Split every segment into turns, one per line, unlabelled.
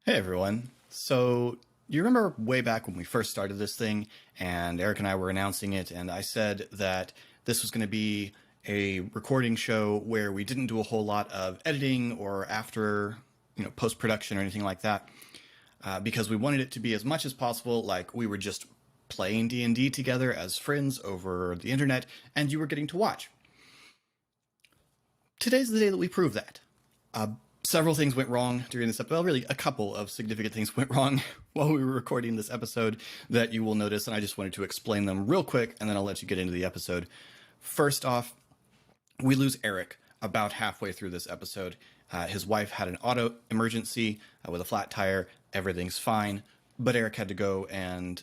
Hey everyone. So, you remember way back when we first started this thing and Eric and I were announcing it, and I said that this was going to be a recording show where we didn't do a whole lot of editing or after, post-production or anything like that, because we wanted it to be as much as possible like we were just playing D&D together as friends over the internet and you were getting to watch. Today's the day that we prove that. Several things went wrong during this episode. Well, really, a couple of significant things went wrong while we were recording this episode that you will notice, and I just wanted to explain them real quick, and then I'll let you get into the episode. First off, we lose Eric about halfway through this episode. His wife had an auto emergency with a flat tire. Everything's fine, but Eric had to go and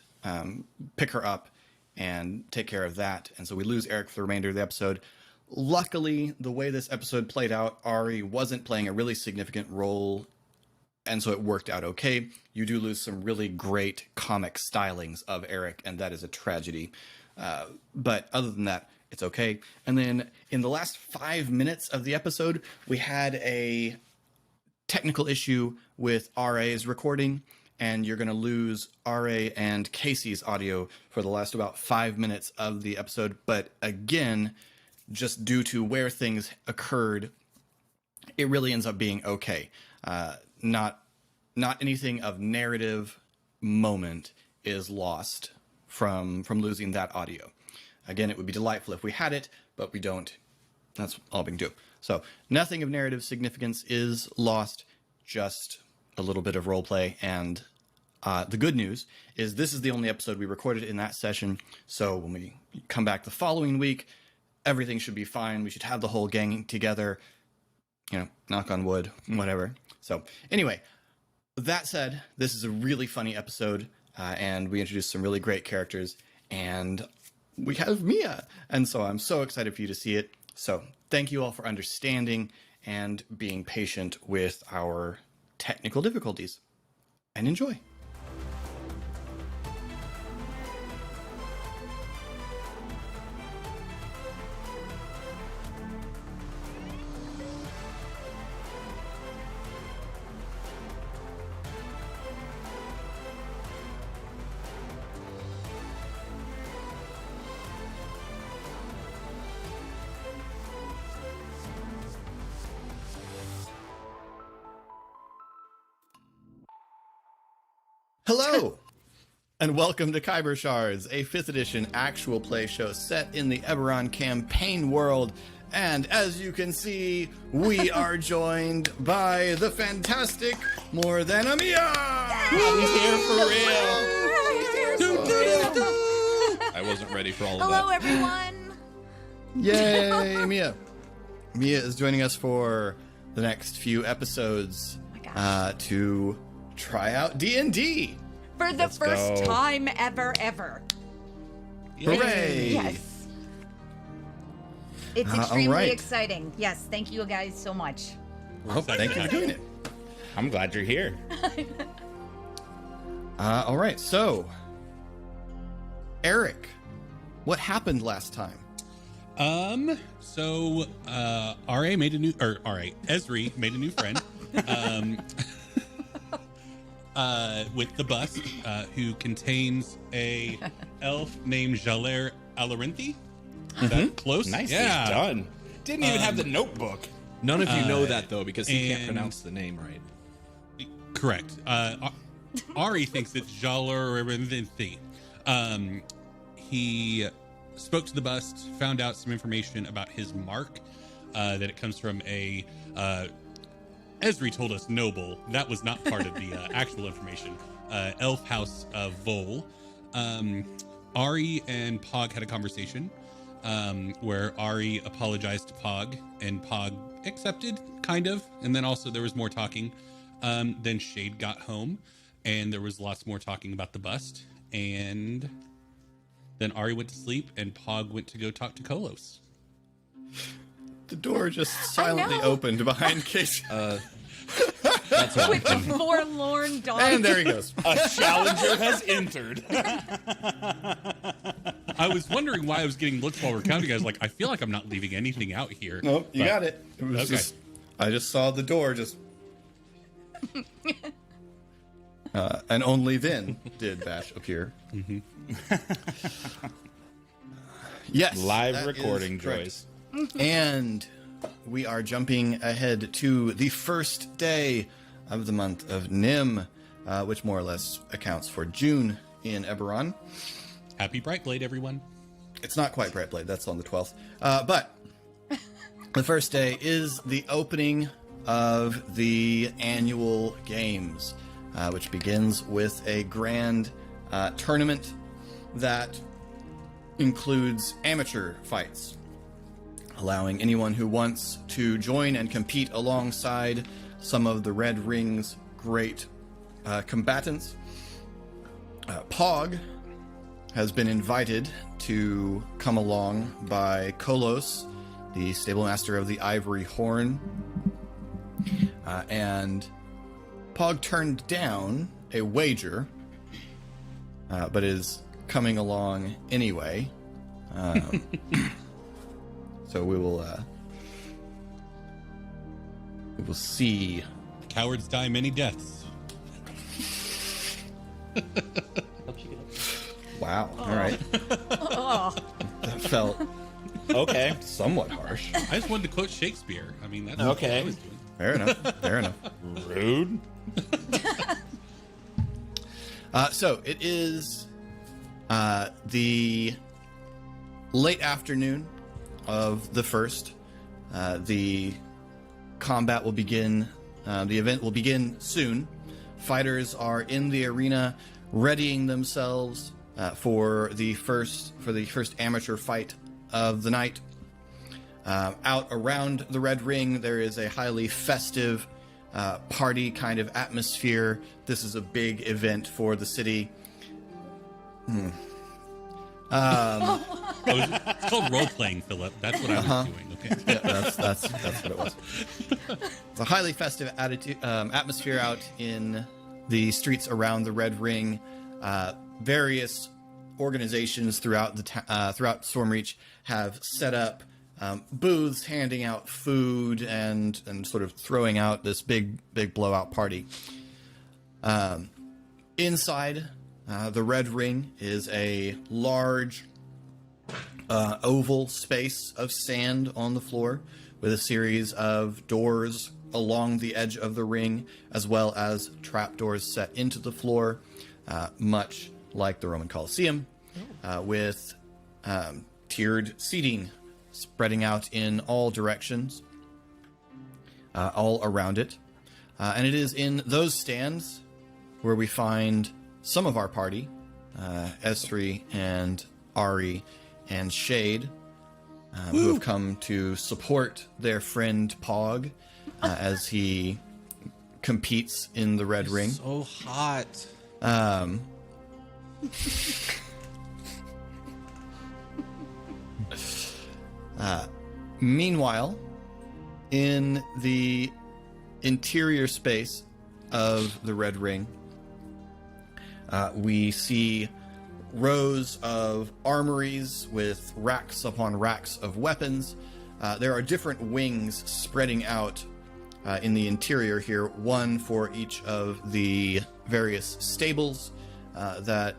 pick her up and take care of that, and so we lose Eric for the remainder of the episode. Luckily, the way this episode played out, Ari wasn't playing a really significant role, and so it worked out okay. You do lose some really great comic stylings of Eric, and that is a tragedy. But other than that, it's okay. And then in the last 5 minutes of the episode, we had a technical issue with RA's recording, and you're going to lose RA and Casey's audio for the last about 5 minutes of the episode. But again, just due to where things occurred, it really ends up being okay. Not anything of narrative moment is lost from losing that audio. Again, it would be delightful if we had it, but we don't. That's all we can do. So nothing of narrative significance is lost, just a little bit of roleplay. And the good news is this is the only episode we recorded in that session. So when we come back the following week, everything should be fine. We should have the whole gang together, knock on wood, whatever. So anyway, that said, this is a really funny episode, and we introduced some really great characters, and we have Mia, and so I'm so excited for you to see it. So thank you all for understanding and being patient with our technical difficulties, and enjoy. Hello, and welcome to Khyber Shards, a 5th edition actual play show set in the Eberron campaign world. And as you can see, we are joined by the fantastic More Than a Mia!
He's here for real!
I wasn't ready for all of that.
Hello, everyone!
Yay, Mia! Mia is joining us for the next few episodes to try out D&D.
For the first time ever.
Hooray!
Yes. It's extremely exciting. Yes, thank you guys so much.
Well, thank you for doing it.
I'm glad you're here.
All right, so Eric, what happened last time?
RA made a new, Esri made a new friend. With the bust, who contains a elf named Jaler Alarinthi. Is that close?
Nicely done. Didn't even have the notebook.
None of you know that, though, because he can't pronounce the name right.
Correct. Ari thinks it's Jaler Alarinthi. He spoke to the bust, found out some information about his mark, that it comes from a... Esri told us noble. That was not part of the actual information. Elf House of Vol. Ari and Pog had a conversation where Ari apologized to Pog, and Pog accepted, kind of. And then also there was more talking. Then Shade got home, and there was lots more talking about the bust. And then Ari went to sleep, and Pog went to go talk to Kolos.
The door just silently opened behind Casey.
That's all.
With a forlorn dog.
And there he goes.
A challenger has entered.
I was wondering why I was getting looks while we're counting. I was like, I feel like I'm not leaving anything out here.
Nope, you got it. It was
Okay.
just, I just saw the door just And only then did Bash appear. Yes.
Live
that
recording,
is correct.
Joyce.
And we are jumping ahead to the first day of the month of Nim, which more or less accounts for June in Eberron.
Happy Brightblade, everyone.
It's not quite Brightblade, that's on the 12th. But the first day is the opening of the annual games, which begins with a grand tournament that includes amateur fights, allowing anyone who wants to join and compete alongside some of the Red Ring's great combatants. Pog has been invited to come along by Kolos, the stable master of the Ivory Horn, and Pog turned down a wager, but is coming along anyway. So we will see.
Cowards die many deaths.
Wow. All right. That felt
Okay.
somewhat harsh.
I just wanted to quote Shakespeare. I mean, that's
Okay.
what I was doing.
Fair enough. Fair enough.
Rude.
So it is the late afternoon of the first. The combat will begin. The event will begin soon. Fighters are in the arena, readying themselves for the first amateur fight of the night. Out around the Red Ring, there is a highly festive party kind of atmosphere. This is a big event for the city.
It's called role-playing, Philip. That's what I was doing. Okay.
Yeah, that's what it was. It's a highly festive atmosphere out in the streets around the Red Ring. Various organizations throughout throughout Stormreach have set up booths, handing out food and sort of throwing out this big blowout party. Inside the Red Ring is a large oval space of sand on the floor with a series of doors along the edge of the ring, as well as trapdoors set into the floor, much like the Roman Colosseum, with tiered seating spreading out in all directions, all around it. And it is in those stands where we find some of our party, Esri and Ari and Shade, who have come to support their friend Pog as he competes in the Red Ring.
So hot.
Meanwhile, in the interior space of the Red Ring, we see rows of armories with racks upon racks of weapons. There are different wings spreading out in the interior here, one for each of the various stables that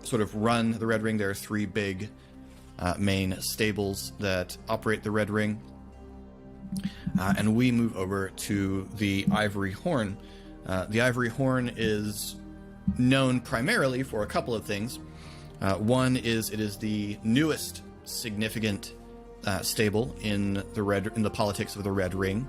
sort of run the Red Ring. There are three big main stables that operate the Red Ring. And we move over to the Ivory Horn. The Ivory Horn is known primarily for a couple of things. One is it is the newest significant stable in the politics of the Red Ring.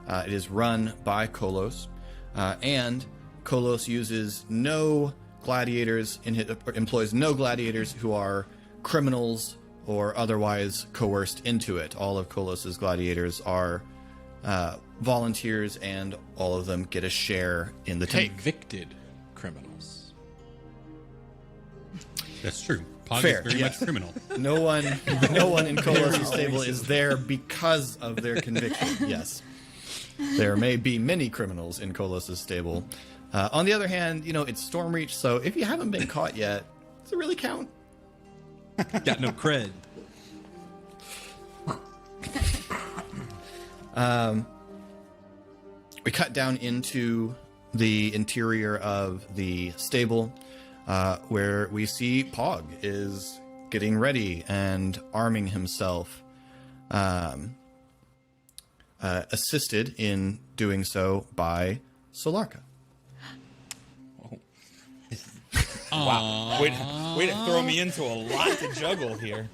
It is run by Kolos, and Kolos uses no gladiators employs no gladiators who are criminals or otherwise coerced into it. All of Kolos's gladiators are volunteers, and all of them get a share in the take.
Convicted criminals.
That's true. Pog
Fair,
is very
yes.
much criminal.
No one in Kolos's stable is there because of their conviction. Yes, there may be many criminals in Kolos's stable. On the other hand, it's Stormreach, so if you haven't been caught yet, does it really count?
Got no cred.
We cut down into the interior of the stable, where we see Pog is getting ready and arming himself, assisted in doing so by Solarka.
Wow. Way to throw me into a lot to juggle here.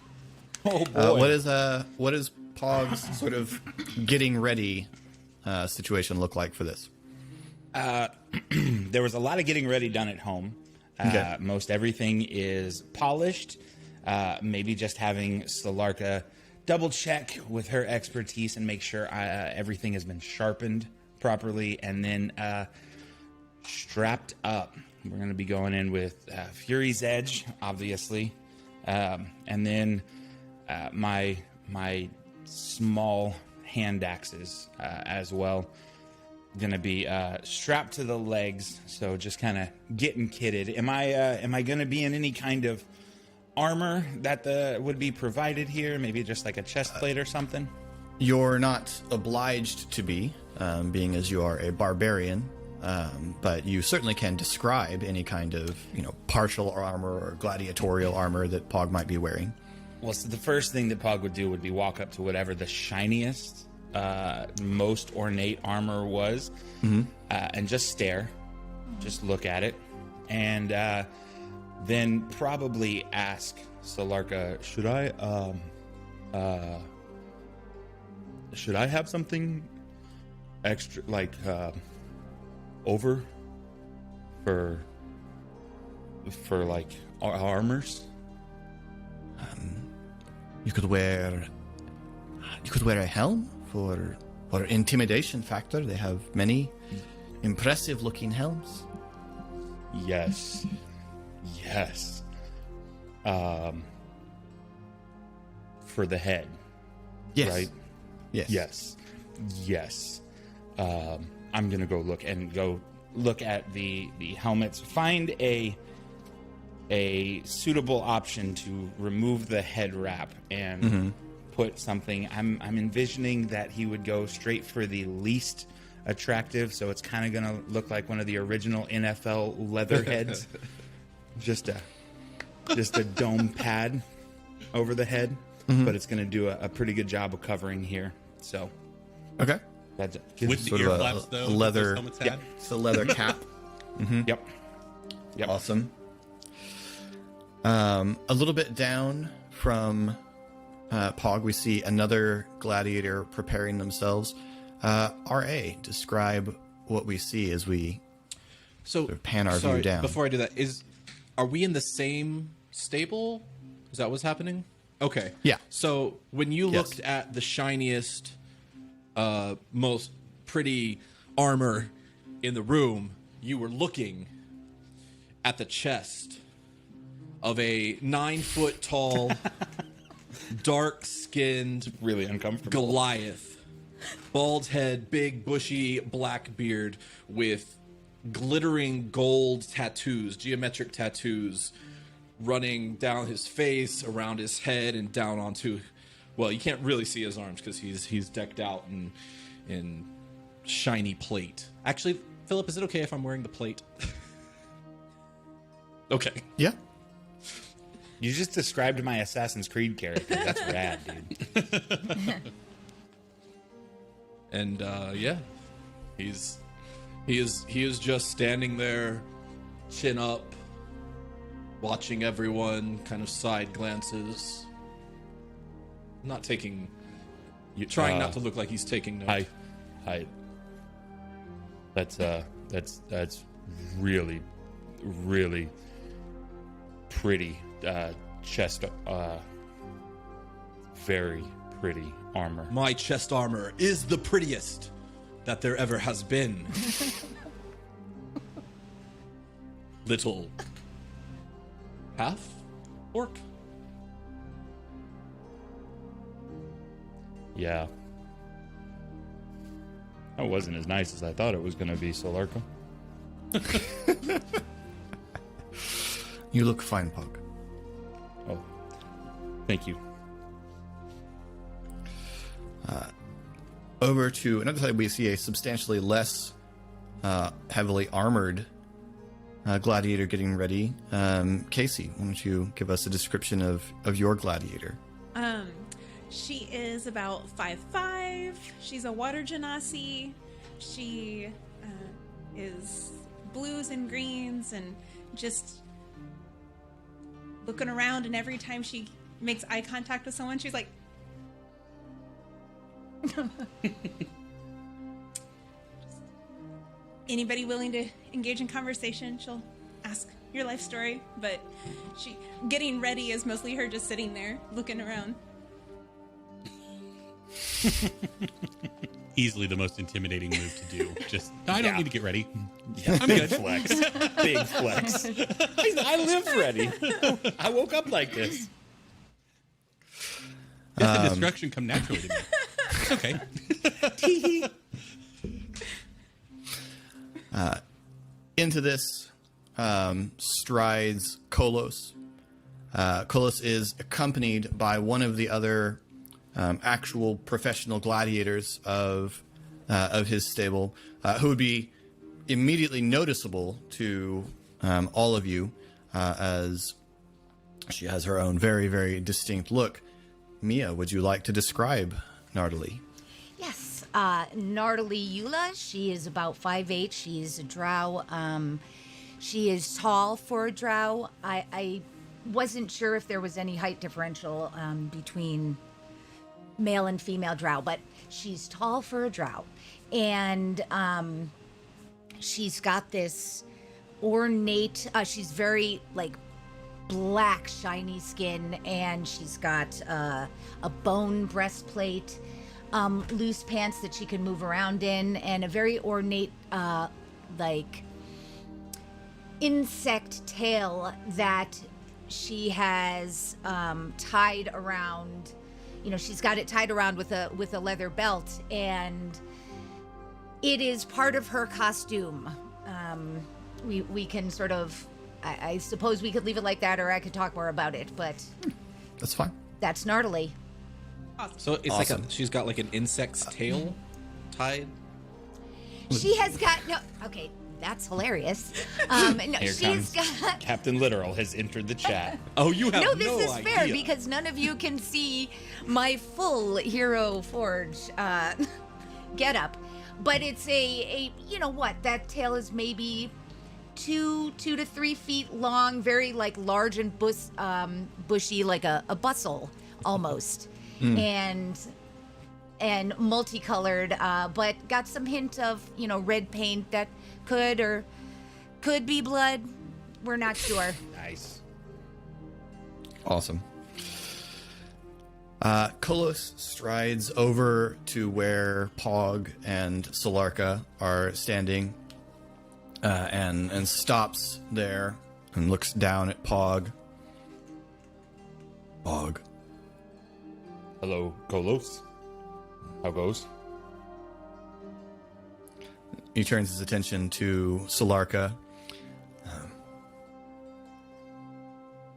Oh, boy.
What is Pog's sort of getting ready situation look like for this?
There was a lot of getting ready done at home.
Okay.
Most everything is polished. Maybe just having Solarka double check with her expertise and make sure everything has been sharpened properly, and then strapped up. We're going to be going in with Fury's Edge, obviously, and then my small hand axes as well. Going to be strapped to the legs, so just kind of getting kitted. Am I going to be in any kind of armor that would be provided here? Maybe just like a chest plate or something?
You're not obliged to be, being as you are a barbarian, but you certainly can describe any kind of, partial armor or gladiatorial armor that Pog might be wearing.
Well, so the first thing that Pog would do would be walk up to whatever the shiniest, most ornate armor was, and just stare, just look at it, and then probably ask Solarka, should I have something extra, like over for like armors?
You could wear a helm for intimidation factor. They have many impressive looking helms.
Yes. For the head.
Yes.
Right? Yes. I'm gonna go look at the helmets. Find a suitable option to remove the head wrap and put something. I'm envisioning that he would go straight for the least attractive, so it's kind of gonna look like one of the original NFL leather heads. just a dome pad over the head, but it's gonna do a pretty good job of covering here. So
Okay.
that's
With the
Sort
ear
of
flaps, though, that
leather.
those helmets had?
It's a leather cap.
Yep.
Awesome. A little bit down from Pog, we see another gladiator preparing themselves. R.A., describe what we see as we
So
sort of pan our
sorry,
view down.
Before I do that, are we in the same stable? Is that what's happening? Okay.
Yeah.
So when you
Yes.
looked at the shiniest, most pretty armor in the room, you were looking at the chest of a 9-foot tall, dark-skinned
really uncomfortable.
Goliath. Bald head, big, bushy, black beard with glittering gold tattoos, geometric tattoos running down his face, around his head, and down onto... Well, you can't really see his arms because he's decked out in shiny plate. Actually, Philip, is it okay if I'm wearing the plate? Okay.
Yeah.
You just described my Assassin's Creed character. That's rad, dude.
And yeah, he is just standing there, chin up, watching everyone, kind of side glances, not taking, trying not to look like he's taking notes.
Hi. That's really, really pretty chest. Very pretty armor.
My chest armor is the prettiest that there ever has been. Little half orc.
Yeah. That wasn't as nice as I thought it was going to be, Solarka.
You look fine, Pog.
Oh, thank you.
Over to another side, we see a substantially less heavily armored gladiator getting ready. Casey, why don't you give us a description of your gladiator?
She is about 5'5". She's a water genasi. She is blues and greens and just looking around, and every time she makes eye contact with someone, she's like, anybody willing to engage in conversation, she'll ask your life story, but she getting ready is mostly her just sitting there looking around.
Easily the most intimidating move to do. Just, I don't need to get ready.
Yeah,
I'm
big
good.
flex. Big flex. I live ready. I woke up like this.
Death and destruction come naturally to me. It's okay.
Into this strides Kolos. Kolos is accompanied by one of the other actual professional gladiators of his stable, who would be immediately noticeable to all of you, as she has her own very, very distinct look. Mia, would you like to describe Nardali?
Yes, Nardali Eula. She is about 5'8". She is a drow. She is tall for a drow. I wasn't sure if there was any height differential between male and female drow, but she's tall for a drow. And she's got this ornate, she's very like black, shiny skin, and she's got a bone breastplate, loose pants that she can move around in, and a very ornate, like insect tail that she has tied around. You know, she's got it tied around with a leather belt, and it is part of her costume. We can sort of, I suppose we could leave it like that, or I could talk more about it, but
That's fine.
that's Nardali.
So it's
Awesome.
she's got like an insect's tail tied.
She has got no. Okay, that's hilarious. No,
Here
she's
comes
got.
Captain Literal has entered the chat.
Oh, you have
No,
no,
this is
idea.
fair because none of you can see my full HeroForge getup, but it's a you know what, that tail is maybe 2 to 3 feet long, very like large and bushy, like a bustle almost, and multicolored, but got some hint of, you know, red paint that could be blood. We're not sure.
Nice.
Awesome. Kolos strides over to where Pog and Solarka are standing, and stops there and looks down at Pog. Pog.
Hello, Kolos. How goes?
He turns his attention to Solarka.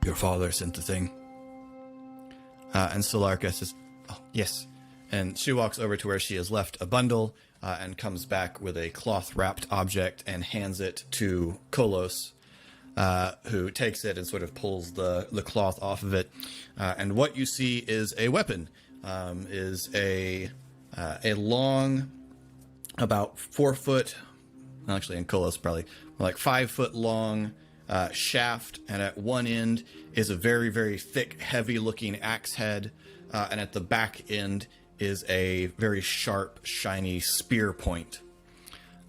Your father sent the thing. And Solarka says, oh, yes. And she walks over to where she has left a bundle, and comes back with a cloth-wrapped object and hands it to Kolos, who takes it and sort of pulls the cloth off of it. And what you see is a weapon, is a long, about 4 foot, actually in Kolos probably, like 5 foot long shaft, and at one end is a very, very thick, heavy-looking axe head, and at the back end is a very sharp, shiny spear point.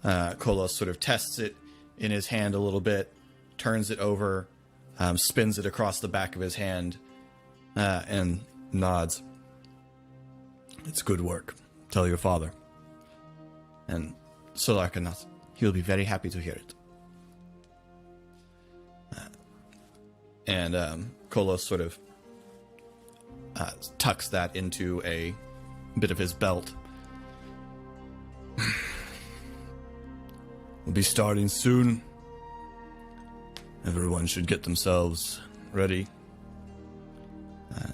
Kolos sort of tests it in his hand a little bit, turns it over, spins it across the back of his hand, and nods. It's good work. Tell your father. And Solarka nods. He'll be very happy to hear it. And Kolos sort of tucks that into a bit of his belt. We'll be starting soon. Everyone should get themselves ready.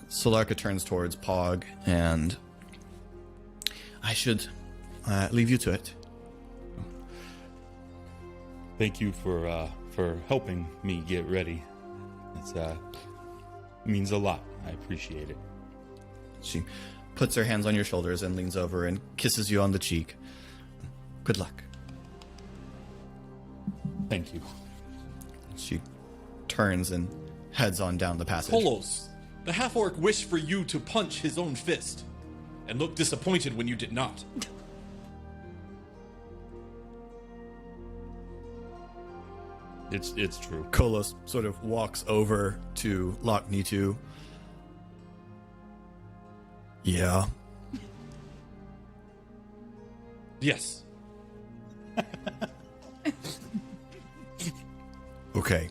Solarka turns towards Pog, and I should leave you to it.
Thank you for helping me get ready. It's means a lot. I appreciate it.
She puts her hands on your shoulders and leans over and kisses you on the cheek. Good luck.
Thank you.
She turns and heads on down the passage.
Polos, the half-orc wished for you to punch his own fist, and looked disappointed when you did not.
It's true.
Kolos sort of walks over to Locknitu. Yeah.
Yes.
Okay.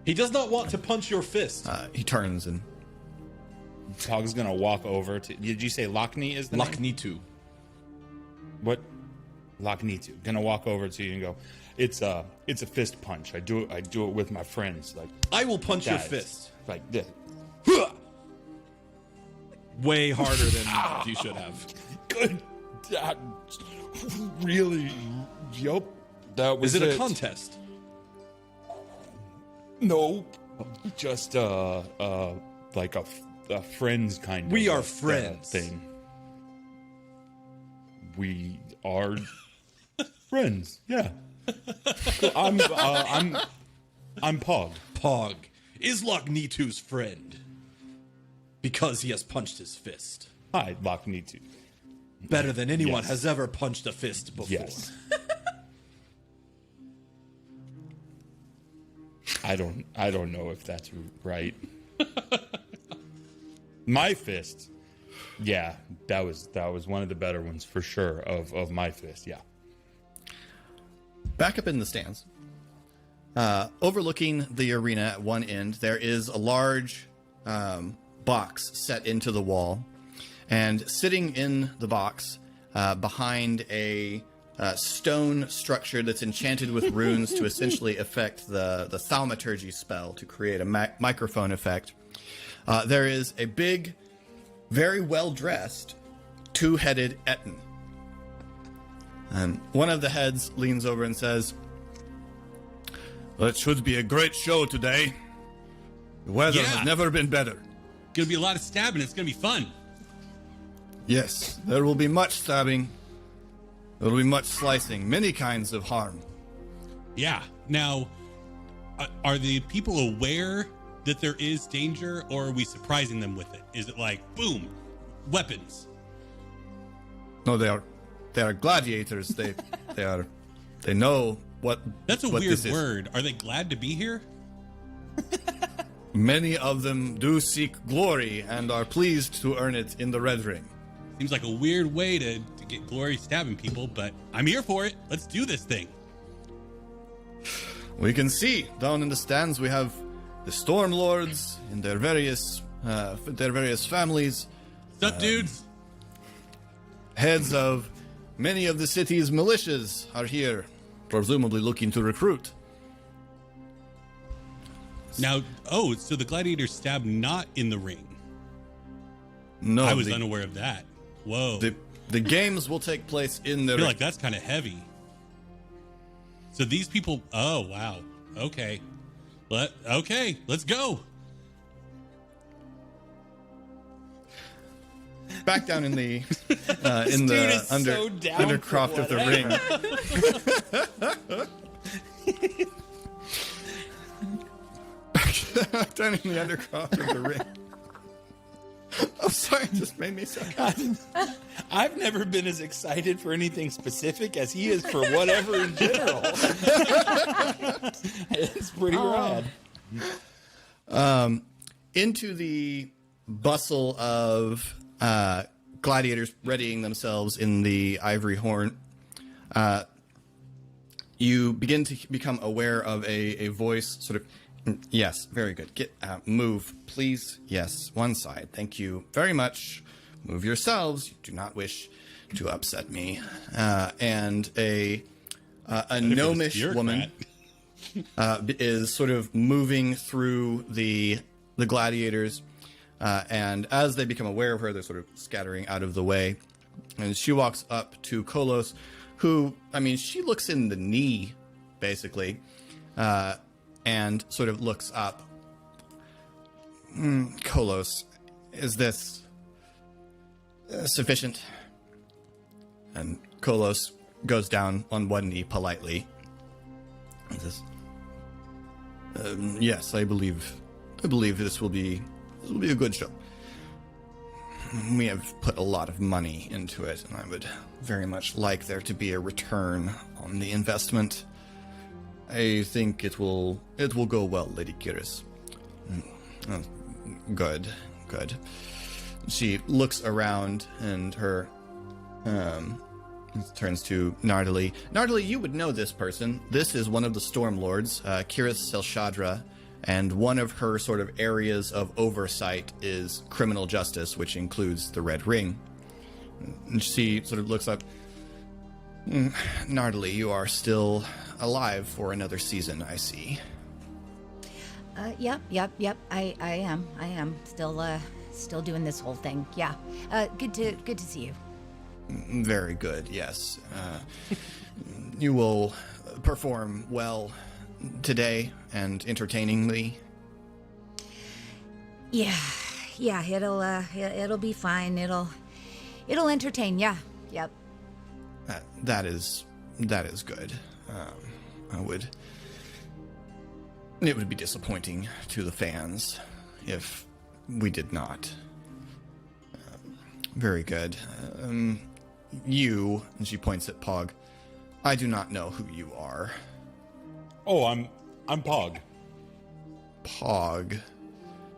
He does not want to punch your fist.
He turns and
Tog's gonna walk over to. Did you say Lockney is the name?
Locknitu.
What? Locknitu. Gonna walk over to you and go. It's a fist punch. I do it with my friends. Like
I will punch your
guys.
fist.
Like this.
Way harder than you should have.
Good. Really? Yup. That was
Is it a contest?
No. Just like a friends kind of.
We are
a
friends.
Thing. We are friends. Yeah. I'm Pog.
Pog is Locknitu's friend because he has punched his fist.
Hi, Locknitu.
Better than anyone
Yes.
has ever punched a fist before.
Yes. I don't know if that's right. My fist. Yeah, that was one of the better ones for sure of my fist. Yeah.
back up in the stands. Overlooking the arena at one end, there is a large box set into the wall. And sitting in the box, behind a stone structure that's enchanted with runes to essentially affect the thaumaturgy spell to create a microphone effect, there is a big, very well-dressed, two-headed Etten. And one of the heads leans over and says, "Well, it should be a great show today. The weather has never been better.
Gonna be a lot of stabbing. It's gonna be fun."
Yes, there will be much stabbing. There will be much slicing, many kinds of harm.
Yeah. Now, are the people aware that there is danger, or are we surprising them with it? Is it like, boom, weapons?
No, they are gladiators. They know what.
That's a
what
weird
this is.
word. Are they glad to be here?
Many of them do seek glory and are pleased to earn it in the Red Ring.
Seems like a weird way to get glory stabbing people, but I'm here for it. Let's do this thing.
We can see down in the stands we have the Storm Lords and their various families,
What's up, dudes?
heads of many of the city's militias are here, presumably looking to recruit.
Now, so the gladiators stabbed not in the ring.
No,
I was unaware of that. Whoa.
the games will take place in the
I feel like that's kind of heavy. So these people, oh, wow. Okay. Let's go.
back down in the
dude is so down
undercroft
for
of the ring. Back down in the undercroft of the ring. I'm sorry, it just made me so happy.
I've never been as excited for anything specific as he is for whatever in general. It's pretty rad.
Into the bustle of gladiators readying themselves in the Ivory Horn, you begin to become aware of a voice sort of, yes, very good. Get move, please. Yes, one side. Thank you very much. Move yourselves. You do not wish to upset me. And a gnomish woman is sort of moving through the gladiators, and as they become aware of her, they're sort of scattering out of the way. And she walks up to Kolos, who, I mean, she looks in the knee, basically, and sort of looks up. Kolos, is this sufficient? And Kolos goes down on one knee politely. And says, yes, I believe this will be a good show. We have put a lot of money into it, and I would very much like there to be a return on the investment. I think it will go well, Lady Kiris. Good. She looks around and her turns to Nardali. Nardali, you would know this person. This is one of the Stormlords, Kiris Selshadra, and one of her sort of areas of oversight is criminal justice, which includes the Red Ring. And she sort of looks up. Nardali, you are still alive for another season, I see.
Yep. I am still doing this whole thing. Yeah. Good to see you.
Very good, yes. You will perform well today and entertainingly.
Yeah, it'll be fine. It'll entertain. Yeah, yep.
That is good. It would be disappointing to the fans if we did not. Very good. You, and she points at Pog. I do not know who you are.
Oh, I'm Pog.
Pog.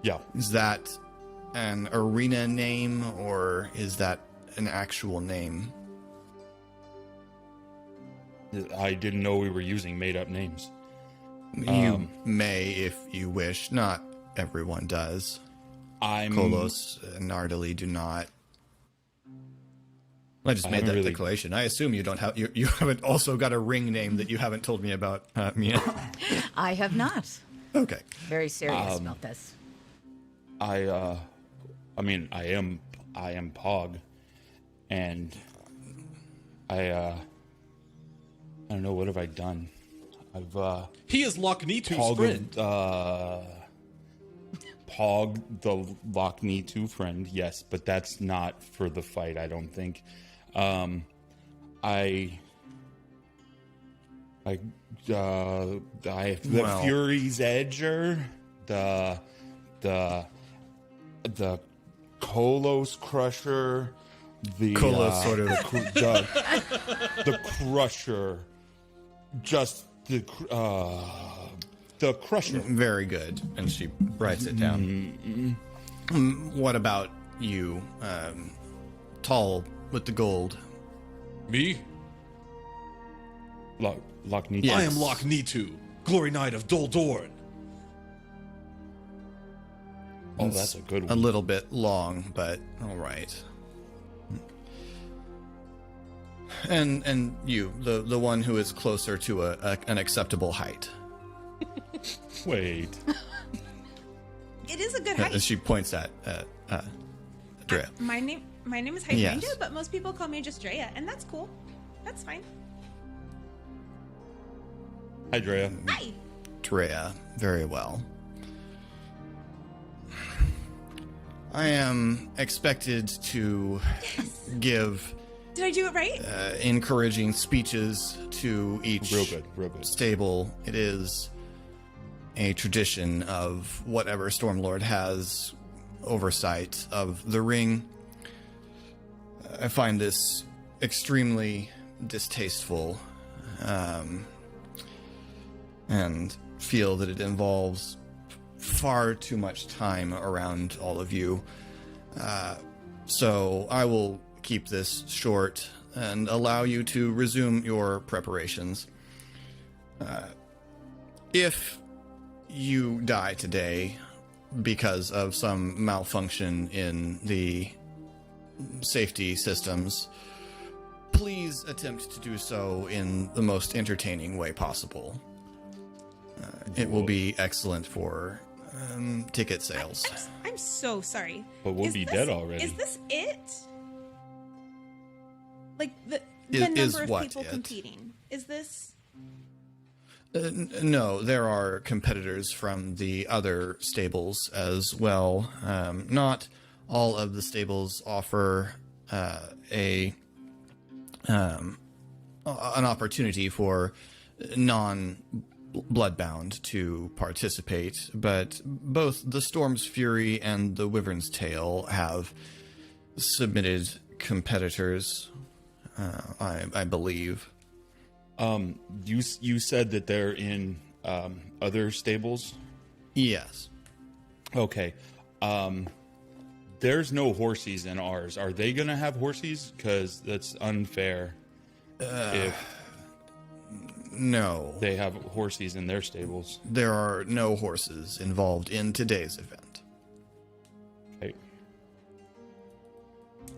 Yeah.
Is that an arena name, or is that an actual name?
I didn't know we were using made-up names.
You may, if you wish. Not everyone does. Kolos and Nardali do not. I just made that declaration. I assume you don't have. You haven't also got a ring name that you haven't told me about, Mia.
I have not.
Okay.
Very serious about this.
I am Pog, and I don't know, what have I done?
He is Loch-Nitu's
Pog,
friend.
Pog, the Loch-Nitu friend, yes, but that's not for the fight, I don't think. The Fury's Edger, the Kolos Crusher, the
Kolos sort of
the Crusher, just the Crusher.
Very good. And she writes it down. What about you, tall with the gold?
Me?
Loch-Nitu.
Yes.
I am Loch-Nitu, Glory Knight of Dol Dorn.
Oh, that's a good one.
A little bit long, but all right. And you, the one who is closer to an acceptable height.
Wait.
It is a good height.
She points at Drea.
My name is Hydrangea,
Yes.
but most people call me just Drea, and that's cool. That's fine.
Hi, Drea.
Hi.
Drea, very well. I am expected to give
Did I do it right?
encouraging speeches to each
Real good.
stable. It is a tradition of whatever Stormlord has oversight of the ring. I find this extremely distasteful, and feel that it involves far too much time around all of you. So I will keep this short and allow you to resume your preparations. If you die today because of some malfunction in the safety systems, please attempt to do so in the most entertaining way possible. It will be excellent for ticket sales.
I'm so sorry.
But we'll
Is
be
this-
dead already.
Is this it? Like the
Is
number of
what
people
it?
competing. Is this?
No, there are competitors from the other stables as well. Not all of the stables offer an opportunity for non-bloodbound to participate, but both the Storm's Fury and the Wyvern's Tail have submitted competitors, I believe.
You said that they're in other stables?
Yes.
Okay. There's no horsies in ours. Are they going to have horsies? Because that's unfair if
No.
they have horsies in their stables.
There are no horses involved in today's event.
Okay.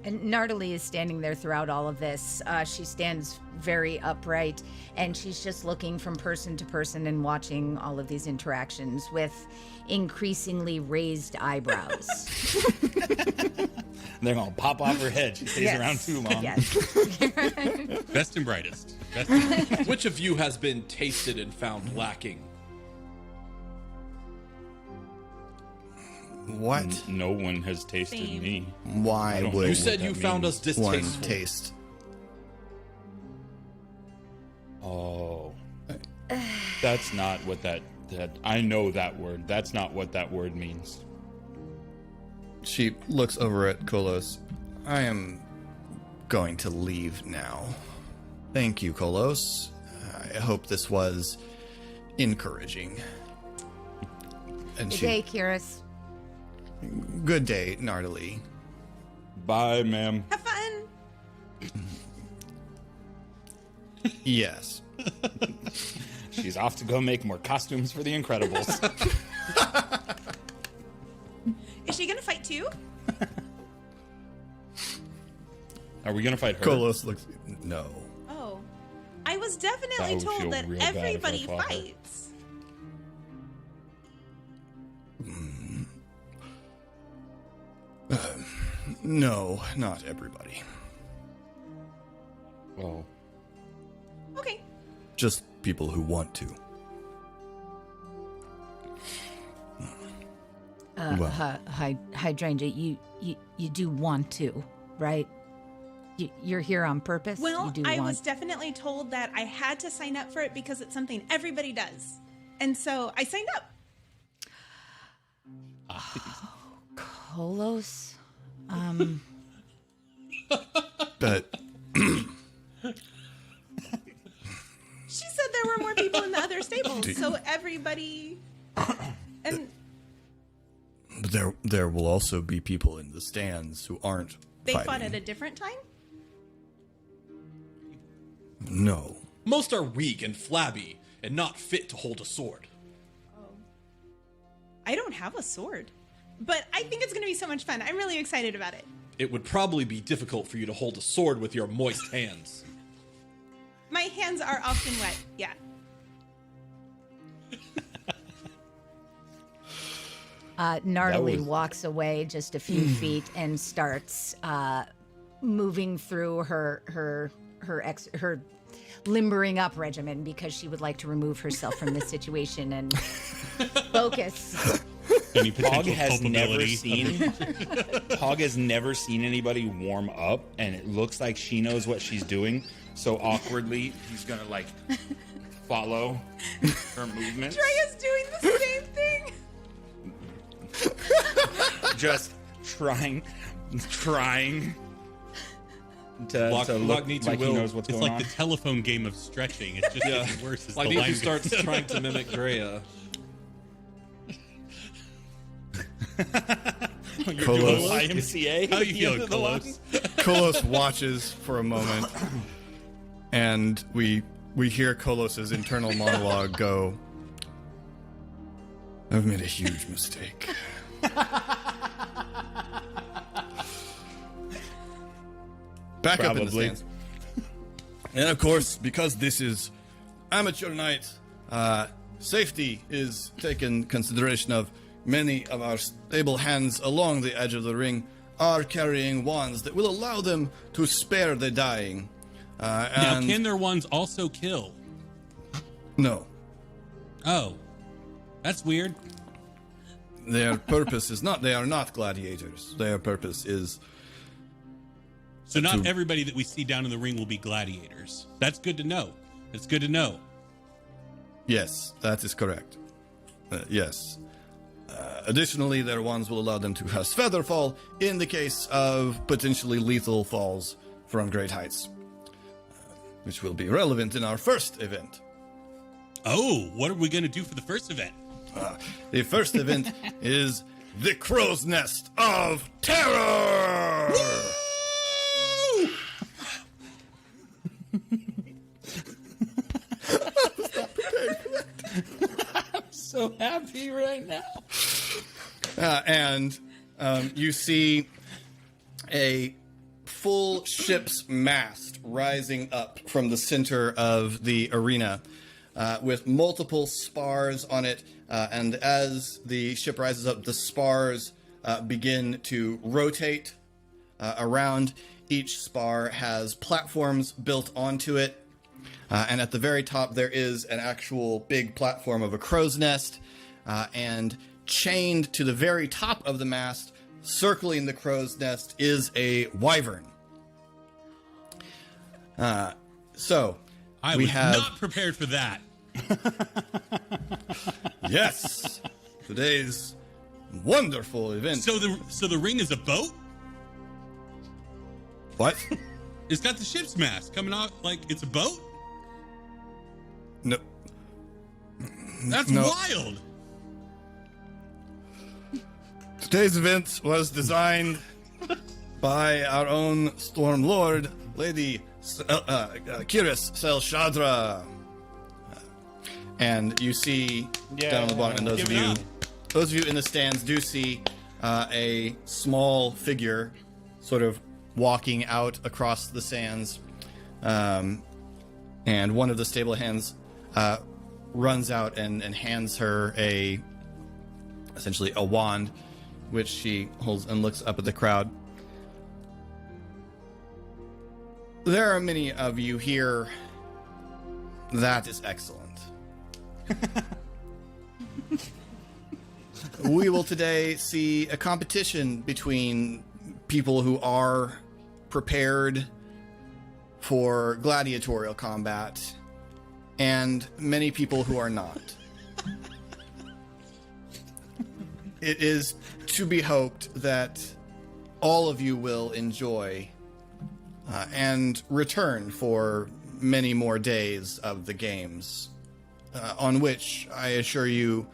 And Nardali is standing there throughout all of this. She stands very upright, and she's just looking from person to person and watching all of these interactions with increasingly raised eyebrows.
They're going to pop off her head. She stays
Yes.
around too long.
Yes.
Best and brightest. Best and brightest.
Which of you has been tasted and found lacking?
What?
No one has tasted
Same.
me.
Why
don't
would
You said
that
you found
means.
us
one
distasteful.
taste?
Oh. That's not what that I know that word. That's not what that word means.
She looks over at Kolos. I am going to leave now. Thank you, Kolos. I hope this was encouraging. And
Good day, Kiris.
Good day, Nardali.
Bye, ma'am.
Have fun.
Yes.
She's off to go make more costumes for the Incredibles.
Is she gonna fight too?
Are we going to fight her?
Kolos looks. No.
Oh, I was definitely
That would feel
told that
real bad if I
everybody
fought her.
fights.
No, not everybody.
Oh.
Okay.
Just people who want to. Well,
Hydrangea, you do want to, right? You're here on purpose?
Well,
you do
I
want...
was definitely told that I had to sign up for it because it's something everybody does. And so I signed up.
Kolos?
but
She said there were more people in the other stables, so everybody. And
there will also be people in the stands who aren't
they
fighting.
fought at a different time?
No.
Most are weak and flabby and not fit to hold a sword.
I don't have a sword. But I think it's going to be so much fun. I'm really excited about it.
It would probably be difficult for you to hold a sword with your moist hands.
My hands are often wet, yeah.
Nardali
was-
walks away just a few feet and starts moving through her limbering up regimen because she would like to remove herself from this situation and focus.
Any
Hog
potential
has never
culpability of
seen Hog has never seen anybody warm up, and it looks like she knows what she's doing. So awkwardly, he's gonna like follow her movements.
Dreya's doing the same thing.
Just trying to look
Magneto
like he
will-
knows what's
It's
going
like
on.
the telephone game of stretching. It's just
Yeah.
getting worse as the
Magneto
line
starts
gets-
trying to mimic Drea.
You're
Kolos.
doing YMCA.
How
at
you
the
feeling,
end of the line?
Kolos?
Kolos watches for a moment, and we hear Kolos's internal monologue go, I've made a huge mistake. Back up in the
Probably.
stands. And of course, because this is amateur night, safety is taken consideration of. Many of our stable hands along the edge of the ring are carrying wands that will allow them to spare the dying
Now,
And
can their ones also kill?
no,
Oh, that's weird.
their purpose is not. They are not gladiators. Their purpose is.
So not everybody that we see down in the ring will be gladiators. That's good to know. It's good to know.
Yes, that is correct. Yes. Additionally, their wands will allow them to cast Featherfall in the case of potentially lethal falls from great heights, which will be relevant in our first event.
Oh, what are we going to do for the first event?
The first event is the Crow's Nest of Terror!
So happy right now.
And you see a full ship's mast rising up from the center of the arena with multiple spars on it. And as the ship rises up, the spars begin to rotate around. Each spar has platforms built onto it. And at the very top, there is an actual big platform of a crow's nest. And chained to the very top of the mast, circling the crow's nest, is a wyvern. So
I
we
was
have
not prepared for that.
yes, today's wonderful event.
So the ring is a boat?
What?
It's got the ship's mast coming out like it's a boat?
No.
That's
No.
wild.
Today's event was designed by our own Storm Lord, Lady Khyber Shards. And you see down on the bottom, and those
Give
of
it
you,
up.
those of you in the stands do see a small figure, sort of walking out across the sands, and one of the stable hands runs out and hands her essentially a wand, which she holds and looks up at the crowd. There are many of you here. That is excellent. We will today see a competition between people who are prepared for gladiatorial combat and many people who are not. It is to be hoped that all of you will enjoy and return for many more days of the games, on which I assure you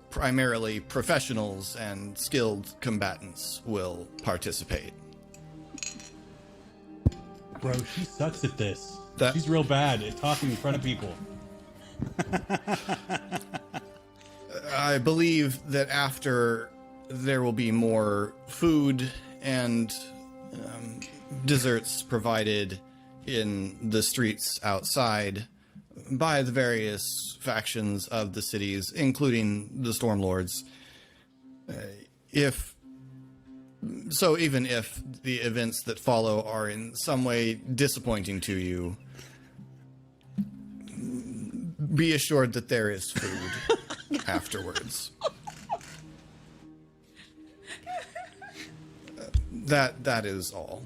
primarily professionals and skilled combatants will participate.
Bro, she sucks at this.
That-
She's real bad at talking in front of people.
I believe that after there will be more food and desserts provided in the streets outside by the various factions of the cities, including the Stormlords. Even if the events that follow are in some way disappointing to you, be assured that there is food afterwards. That is all.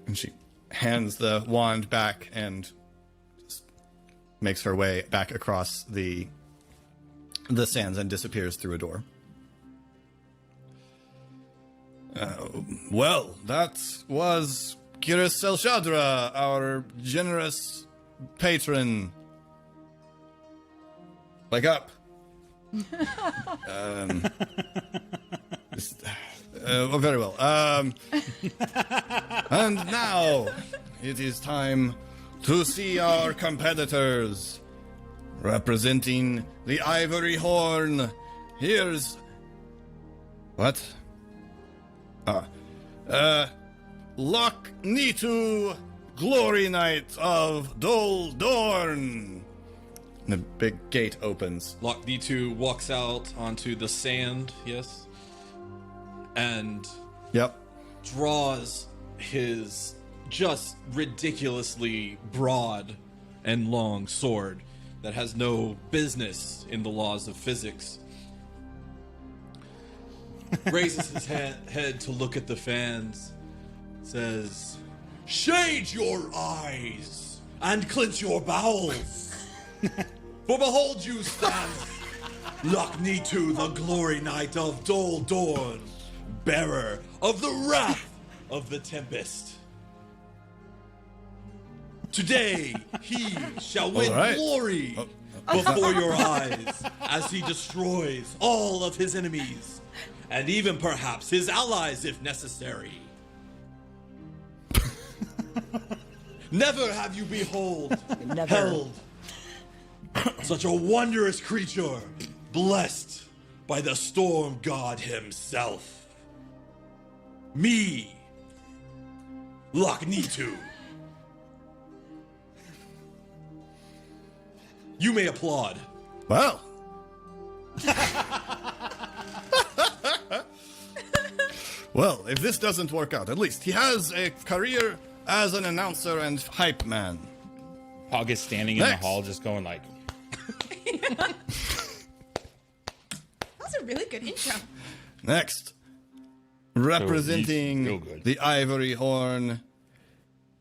And she hands the wand back and just makes her way back across the sands and disappears through a door. Well, that was Khyber Shards, our generous patron. Wake up. Very well. And now it is time to see our competitors. Representing the Ivory Horn, here's... What? Loch Nitu, Glory Knight of Dol Dorn. The big gate opens.
Loch D2 walks out onto the sand, yes, and
Yep.
draws his just ridiculously broad and long sword that has no business in the laws of physics. Raises his head to look at the fans, says, "Shade your eyes and clench your bowels, for behold you stand, Lochnitu, the glory knight of Dol Dorn, bearer of the wrath of the Tempest. Today he shall win glory before your eyes as he destroys all of his enemies, and even perhaps his allies if necessary. Never have you beheld such a wondrous creature, blessed by the storm god himself. Me, Lochnitu. You may applaud."
Well. Well, if this doesn't work out, at least he has a career as an announcer and hype man.
Pog is standing in the hall just going like...
That was a really good intro.
Next, representing
real good.
the Ivory Horn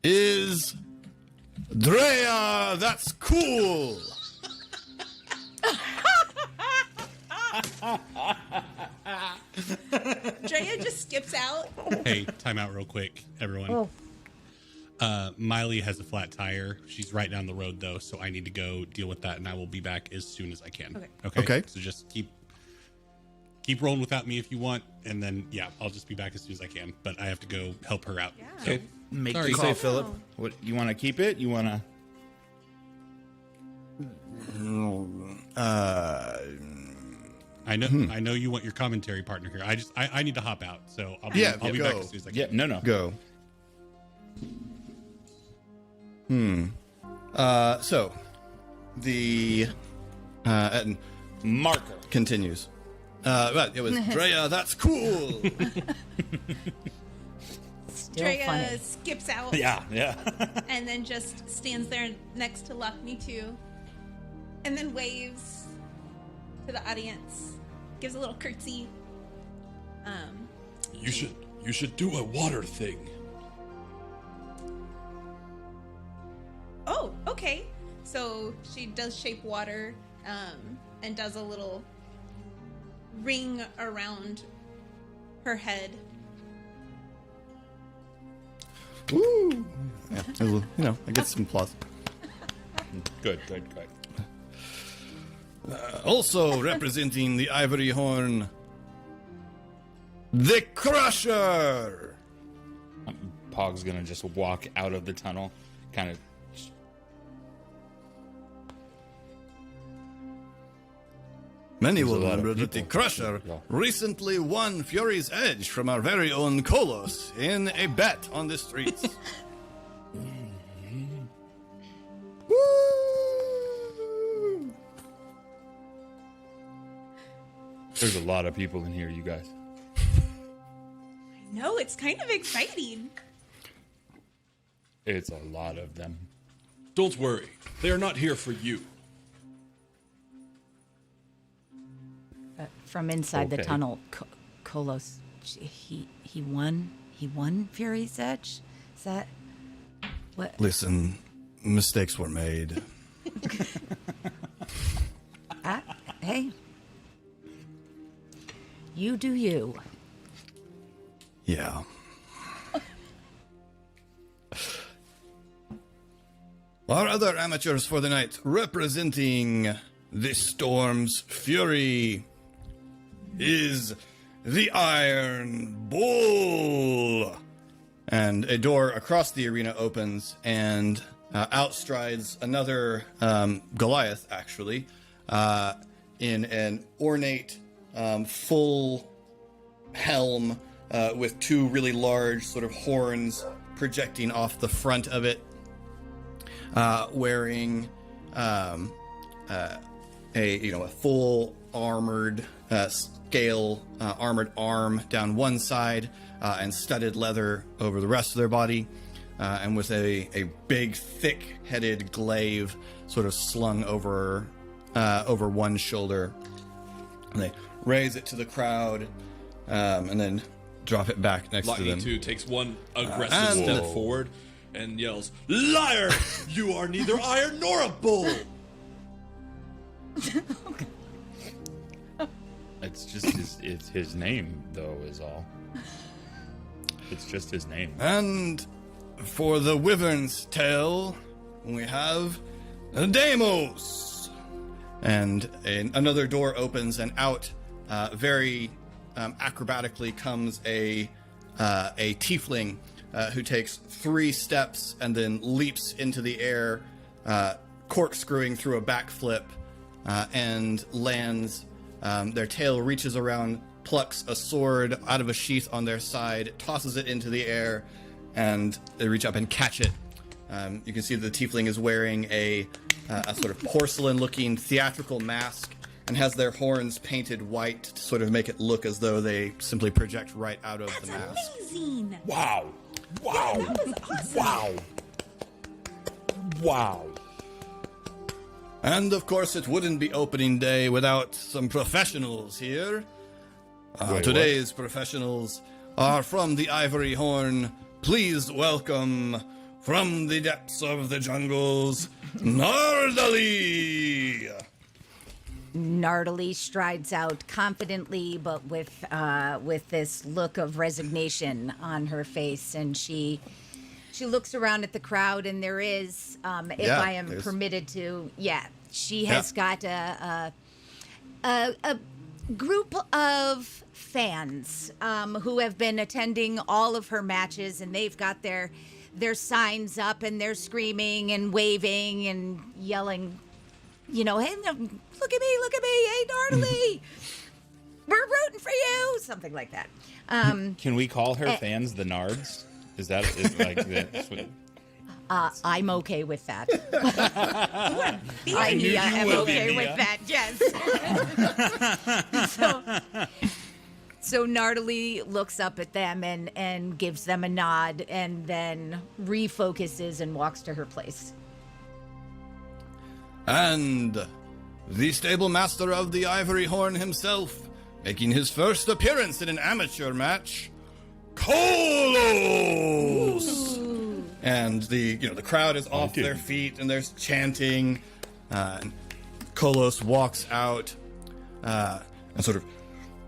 is Drea. That's cool.
Drea just skips out.
Hey, time out real quick, everyone.
Oh.
Miley has a flat tire. She's right down the road, though, so I need to go deal with that, and I will be back as soon as I can.
Okay.
So just keep rolling without me if you want, and then, yeah, I'll just be back as soon as I can. But I have to go help her out.
Yeah.
Okay.
Make
Sorry.
the
Say,
call, Philip. What you want to keep it? You want to?
I know you want your commentary partner here. I need to hop out, so I'll be back
go.
as soon as I can.
Yeah, no.
Go. So the
Marker.
continues. But it was Drea. That's cool.
Still
Drea
funny.
skips out
Yeah.
and then just stands there next to Lochnitu and then waves to the audience, gives a little curtsy.
You should do a water thing.
Oh, okay. So she does shape water and does a little ring around her head.
Woo. Yeah, I get some applause.
Good.
Also representing the Ivory Horn, the Crusher.
Pog's gonna just walk out of the tunnel, kind of.
Many
There's
will
a lot of
remember that the
people.
Crusher
Yeah.
recently won Fury's Edge from our very own Kolos in a bet on the streets. Woo!
There's a lot of people in here, you guys.
No, it's kind of exciting.
It's a lot of them.
Don't worry, they are not here for you.
From inside the
Okay.
tunnel, Kolos, he won. He won Fury's Edge. Is that what?
Listen, mistakes were made.
Hey, you do you.
Yeah. Our other amateurs for the night, representing the Storm's Fury, is the Iron Bull. And a door across the arena opens, and outstrides another Goliath, actually, in an ornate, full helm with two really large sort of horns projecting off the front of it, wearing a full armored scale armored arm down one side and studded leather over the rest of their body. and with a big, thick-headed glaive sort of slung over one shoulder. And they raise it to the crowd, and then drop it back next to them.
Lucky 2 takes one aggressive step forward and yells, "Liar! You are neither iron nor a bull!"
It's just his name, though, is all. It's just his name.
And for the wyvern's tail, we have Deimos. And another door opens, and out very acrobatically comes a tiefling who takes 3 steps and then leaps into the air, corkscrewing through a backflip, and lands. Their tail reaches around, plucks a sword out of a sheath on their side, tosses it into the air, and they reach up and catch it. You can see the tiefling is wearing a sort of porcelain-looking theatrical mask and has their horns painted white to sort of make it look as though they simply project right out of the mask.
Amazing.
Wow. Wow.
Yeah, that was awesome.
Wow. Wow.
And of course, it wouldn't be opening day without some professionals here.
Wait,
Today's professionals are from the Ivory Horn. Please welcome, from the depths of the jungles, Nardali!
Nardali strides out confidently, but with this look of resignation on her face, and she looks around at the crowd, and there is, if I am permitted to, she has got a group of fans who have been attending all of her matches, and they've got their signs up, and they're screaming and waving and yelling, hey, look at me, hey, Nardali, we're rooting for you, something like that.
Can we call her fans the Nards? Is like that's what?
I'm okay with that.
I
knew
knew
I am okay with that. Yes. so Nardali looks up at them and gives them a nod, and then refocuses and walks to her place.
And the stable master of the Ivory Horn himself, making his first appearance in an amateur match, Kolos! And the crowd is off their feet and there's chanting. And Kolos walks out and sort of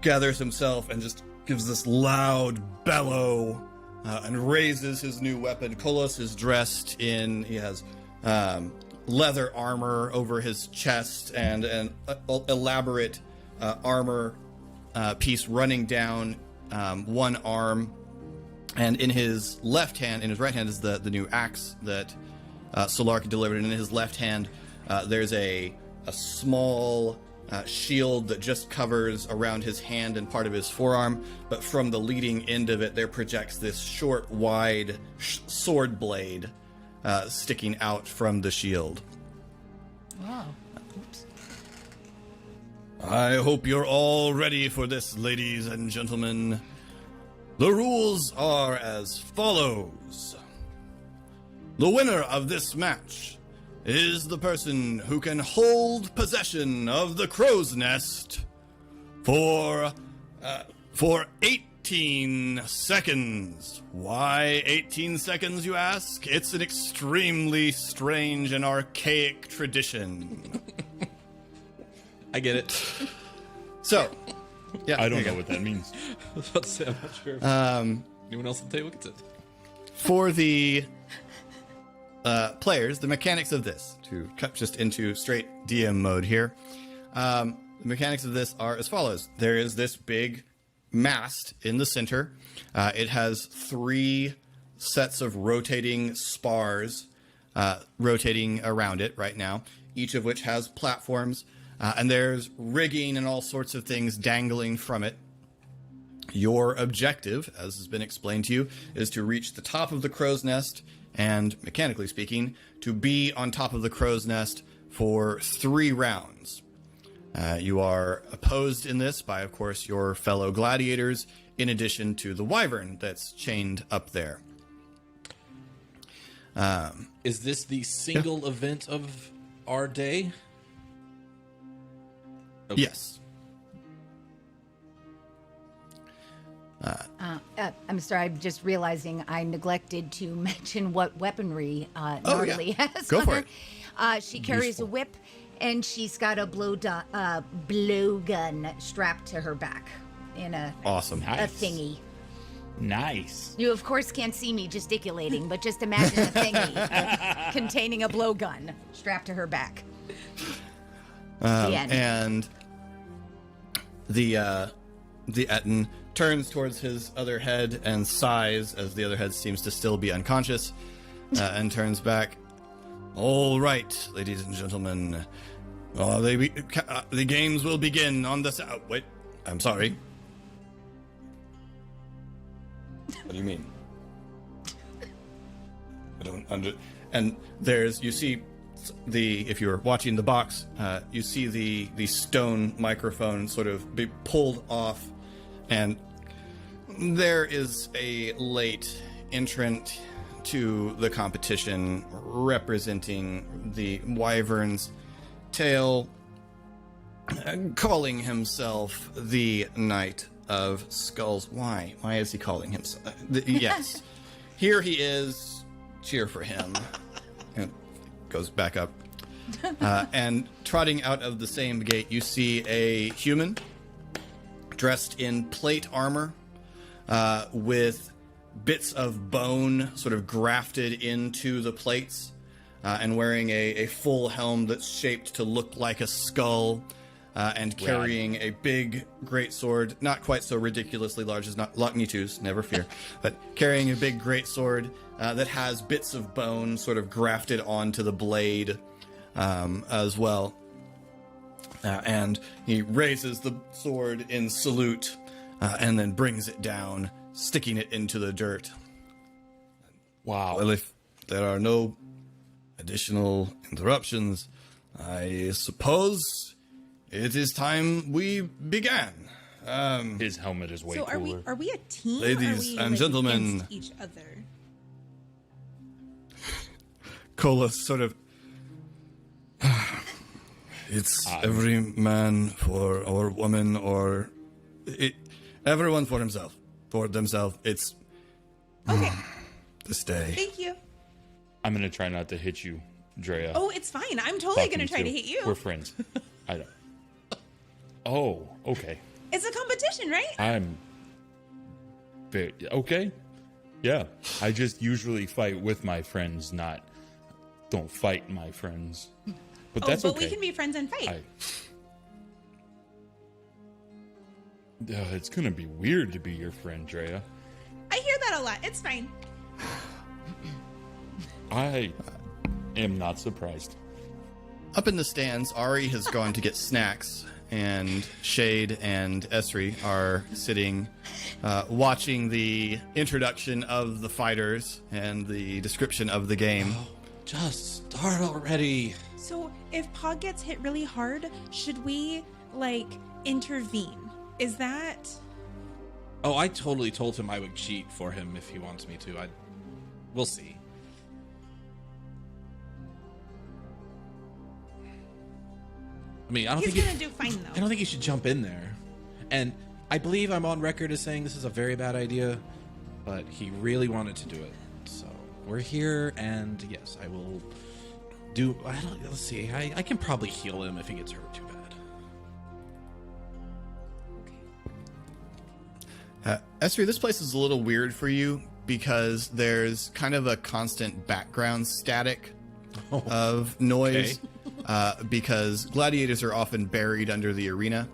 gathers himself and just gives this loud bellow and raises his new weapon. Kolos is dressed in, he has leather armor over his chest and an elaborate armor piece running down one arm. And in his right hand is the new axe that Solark delivered. And in his left hand, there's a small shield that just covers around his hand and part of his forearm. But from the leading end of it, there projects this short, wide sword blade sticking out from the shield.
Wow. Oops.
I hope you're all ready for this, ladies and gentlemen. The rules are as follows. The winner of this match is the person who can hold possession of the crow's nest for 18 seconds. Why 18 seconds, you ask? It's an extremely strange and archaic tradition.
I get it.
So, yeah,
I don't know what that means.
I was about to say, I'm not sure. Anyone else at the table gets it?
For the players, the mechanics of this, to cut just into straight DM mode here, the mechanics of this are as follows. There is this big mast in the center. It has 3 sets of rotating spars rotating around it right now, each of which has platforms, and there's rigging and all sorts of things dangling from it. Your objective, as has been explained to you, is to reach the top of the crow's nest and, mechanically speaking, to be on top of the crow's nest for 3 rounds. You are opposed in this by, of course, your fellow gladiators, in addition to the wyvern that's chained up there.
Is this the single event of our day? Okay.
Yes.
I'm sorry, I'm just realizing I neglected to mention what weaponry Gnarly has.
Go
on
for
her.
it.
She carries
Useful.
a whip, and she's got a blowgun strapped to her back in a
Awesome.
a
Nice.
thingy.
Nice.
You, of course, can't see me gesticulating, but just imagine a thingy containing a blowgun strapped to her back. The end.
And the Etten turns towards his other head and sighs as the other head seems to still be unconscious, and turns back. All right, ladies and gentlemen, the games will begin on the wait, I'm sorry. What do you mean? I don't under. And there's, you see, if you're watching the box, you see the stone microphone sort of be pulled off, and there is a late entrant to the competition representing the Wyvern's tail, calling himself the Knight of Skulls. Why? Why is he calling himself? Yes. Here he is. Cheer for him. And goes back up. And trotting out of the same gate, you see a human dressed in plate armor, with bits of bone sort of grafted into the plates, and wearing a full helm that's shaped to look like a skull, and carrying a big great sword, not quite so ridiculously large as not Lock Me Two's, never fear, but carrying a big great sword that has bits of bone sort of grafted onto the blade, as well. And he raises the sword in salute, and then brings it down, sticking it into the dirt.
Wow.
Well, if there are no additional interruptions, I suppose it is time we began.
His helmet is way
So
cooler.
are we a team?
Ladies
or are we,
and gentlemen.
against each other?
Cola sort of. It's every man or woman or everyone for himself, for themselves. It's
Okay,
this day.
thank you.
I'm gonna try not to hit you, Drea.
Oh, it's fine. I'm totally
Fuck
gonna
you
try
too.
to hit you.
We're friends. I don't. Oh, okay.
It's a competition, right?
I'm very okay. Yeah, I just usually fight with my friends, not don't fight my friends. But that's
but
okay.
we can be friends and fight.
It's gonna be weird to be your friend, Drea.
I hear that a lot. It's fine.
I am not surprised.
Up in the stands, Ari has gone to get snacks, and Shade and Esri are sitting, watching the introduction of the fighters and the description of the game.
Just start already.
So if Pog gets hit really hard, should we intervene? Is that
Oh, I totally told him I would cheat for him if he wants me to. We'll see. I mean, I don't
he's
think
gonna do fine
I
though?
don't think you should jump in there. And I believe I'm on record as saying this is a very bad idea, but he really wanted to do it. So we're here, and yes, I will do. Let's see. I can probably heal him if he gets hurt too bad.
Esri, this place is a little weird for you because there's kind of a constant background static of noise, because gladiators are often buried under the arena.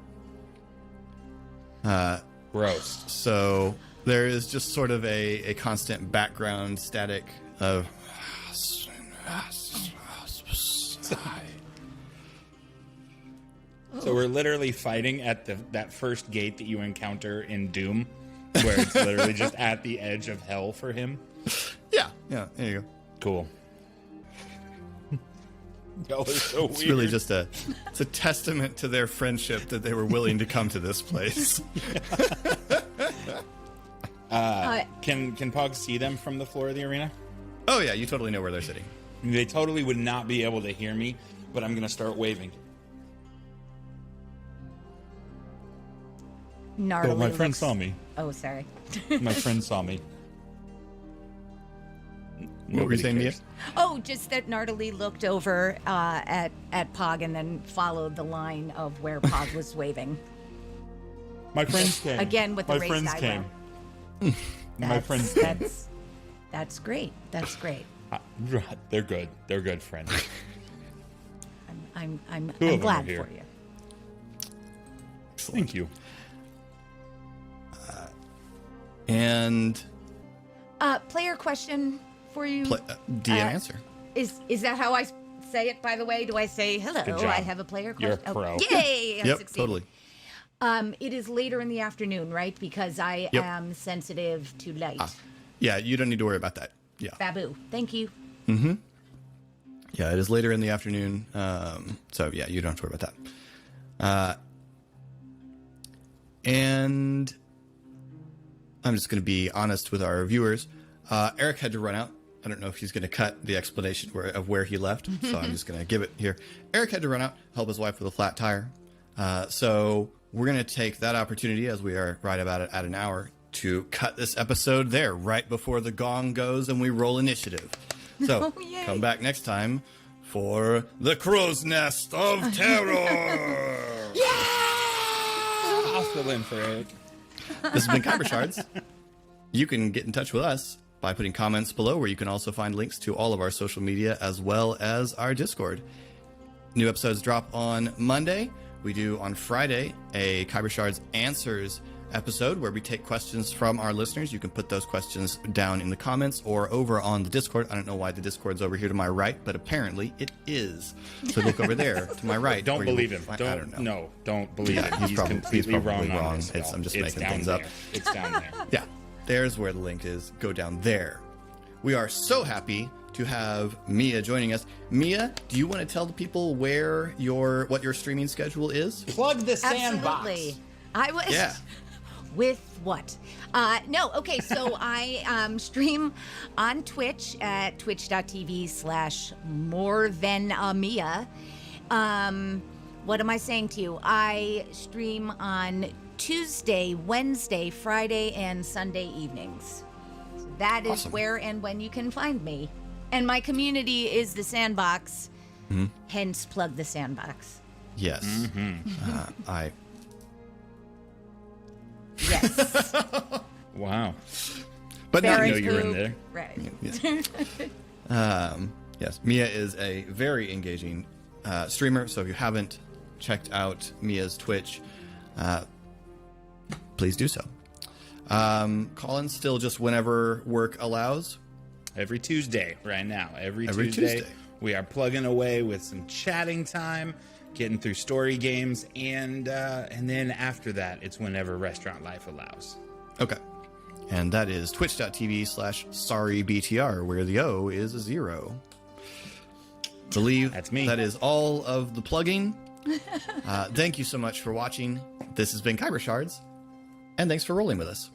Gross.
So there is just sort of a constant background static of.
So we're literally fighting at that first gate that you encounter in Doom, where it's literally just at the edge of hell for him.
Yeah, there you go.
Cool. Y'all are so
It's
weird.
really just it's a testament to their friendship that they were willing to come to this place.
Can Pog see them from the floor of the arena?
Oh yeah, you totally know where they're sitting.
They totally would not be able to hear me, but I'm going to start waving.
Gnarly
Oh, my friend
looks-
saw me.
Oh, sorry.
My friend saw me.
What were you saying, Mia?
Oh, just that Gnarly looked over at Pog and then followed the line of where Pog was waving.
My friends came.
Again with the
My
raised
friends
eyebrow.
came. My friends came.
That's great. That's great.
They're good. They're good friends.
I'm
Two of them
glad
are here.
for you.
Thank you.
And
Player question for you.
DM answer.
Is that how I say it? By the way, do I say hello?
Good job.
I have a player
You're
question.
a pro.
Yay! I
Yep,
succeeded.
totally.
It is later in the afternoon, right? Because I
Yep.
am sensitive to light.
Yeah, you don't need to worry about that. Yeah.
Babu. Thank you.
Yeah, it is later in the afternoon. So yeah, you don't have to worry about that. And I'm just going to be honest with our viewers. Eric had to run out. I don't know if he's going to cut the explanation of where he left, so I'm just going to give it here. Eric had to run out, help his wife with a flat tire. So we're going to take that opportunity, as we are right about it at an hour, to cut this episode there right before the gong goes and we roll initiative. So
Oh, yay.
come back next time for the Crow's Nest of Terror.
I'll fill in for Eric.
This has been Khyber Shards. You can get in touch with us by putting comments below, where you can also find links to all of our social media as well as our Discord. New episodes drop on Monday. We do on Friday a Khyber Shards Answers episode where we take questions from our listeners. You can put those questions down in the comments or over on the Discord. I don't know why the Discord's over here to my right, but apparently it is. So look over there to my right.
Don't
where you
believe
will
him.
find- I don't know.
No, don't believe
Yeah,
him.
he's probably
completely
wrong
wrong on
on
this.
this. I'm just
It's
making
down
things
there.
up.
It's down there.
Yeah, there's where the link is. Go down there. We are so happy to have Mia joining us. Mia, do you want to tell the people what your streaming schedule is?
Plug the sandbox.
Absolutely. I was.
Yeah.
With what? No, okay, so I stream on Twitch at twitch.tv/morethanamia. What am I saying to you? I stream on Tuesday, Wednesday, Friday, and Sunday evenings. So that is
Awesome.
where and when you can find me. And my community is the Sandbox, hence plug the Sandbox.
Yes.
Yes.
Wow.
But not
Very
know you were in
poop.
there.
Right.
Yes. Yes, Mia is a very engaging streamer. So if you haven't checked out Mia's Twitch, please do so. Colin's still just whenever work allows.
Every Tuesday right now. Every
Every
Tuesday,
Tuesday.
we are plugging away with some chatting time, getting through story games, and then after that, it's whenever restaurant life allows.
Okay. And that is twitch.tv/sorrybtr, where the O is a 0. Believe
That's me.
That is all of the plugging. Thank you so much for watching. This has been Khyber Shards, and thanks for rolling with us.